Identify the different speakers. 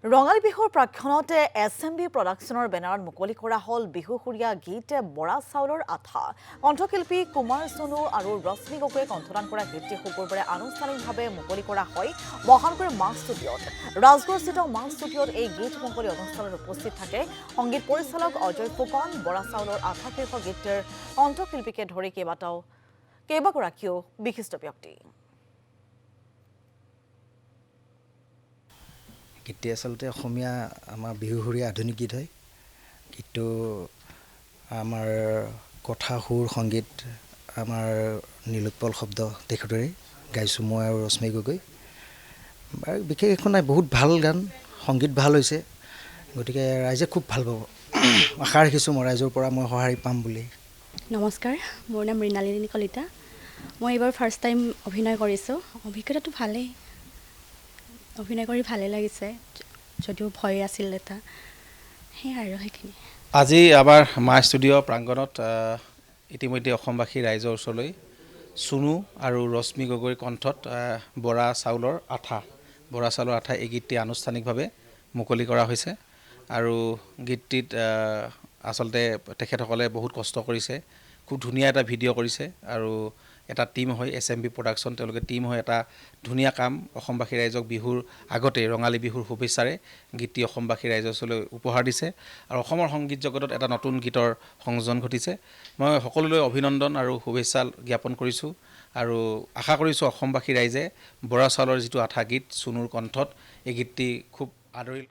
Speaker 1: ৰঙালী বিহুৰ প্ৰাক্ষণতে SMB প্ৰডাকশ্যনৰ বেনাৰত মুকলি কৰা হ'ল বিহুসুৰীয়া গীত বৰা চাউলৰ আঠা। কণ্ঠশিল্পী কুমাৰ সোণু আৰু ৰশ্মি গগৈয়ে কণ্ঠদান কৰা গীতটি শুকুৰবাৰে আনুষ্ঠানিকভাৱে মুকলি কৰা হয় মহানগৰীৰ মাছ ষ্টুডিঅ'ত। ৰাজগড়স্থিত মাছ ষ্টুডিঅ'ত এই গীত মুকলি অনুষ্ঠানত উপস্থিত থাকে সংগীত পৰিচালক অজয় ফুকন। বৰা চাউলৰ আঠা শীৰ্ষক গীতটিৰ কণ্ঠশিল্পীকে ধৰি কেইবাগৰাকীও বিশিষ্ট ব্যক্তি।
Speaker 2: গীতটি আচলতে অসমীয়া আমাৰ বিহুসুৰীয়া আধুনিক গীত হয়। গীতটো আমাৰ কথা সুৰ সংগীত আমাৰ নীলোৎপল শব্দ তেখেতৰে গাইছোঁ মই আৰু ৰশ্মি গগৈ। বাৰু বিশেষ একো নাই, বহুত ভাল গান, সংগীত ভাল হৈছে, গতিকে ৰাইজে খুব ভাল পাব। আশা ৰাখিছোঁ মই ৰাইজৰ পৰা মই সঁহাৰি পাম বুলি।
Speaker 3: নমস্কাৰ, মোৰ নাম মৃণালিনী কলিতা। মই এইবাৰ ফাৰ্ষ্ট টাইম অভিনয় কৰিছোঁ। অভিজ্ঞতাটো ভালেই, অভিনয় কৰি ভালেই লাগিছে, যদিও ভয় আছিল এটা, সেয়াই আৰু সেইখিনি।
Speaker 4: আজি আমাৰ মা ষ্টুডিঅ' প্ৰাংগণত ইতিমধ্যে অসমবাসী ৰাইজৰ ওচৰলৈ সোণু আৰু ৰশ্মি গগৈৰ কণ্ঠত বৰা চাউলৰ আঠা এই গীতটি আনুষ্ঠানিকভাৱে মুকলি কৰা হৈছে। আৰু গীতটিত আচলতে তেখেতসকলে বহুত কষ্ট কৰিছে, খুব ধুনীয়া এটা ভিডিঅ' কৰিছে আৰু এটা টীম হয় SMB প্ৰডাকশ্যন, তেওঁলোকে টীম হৈ এটা ধুনীয়া কাম অসমবাসী ৰাইজক বিহুৰ আগতে ৰঙালী বিহুৰ শুভেচ্ছাৰে গীতটি অসমবাসী ৰাইজৰ ওচৰলৈ উপহাৰ দিছে আৰু অসমৰ সংগীত জগতত এটা নতুন গীতৰ সংযোজন ঘটিছে। মই সকলোলৈ অভিনন্দন আৰু শুভেচ্ছা জ্ঞাপন কৰিছোঁ আৰু আশা কৰিছোঁ অসমবাসী ৰাইজে বৰা চাউলৰ যিটো আঠা গীত সোণুৰ কণ্ঠত এই গীতটি খুব আদৰি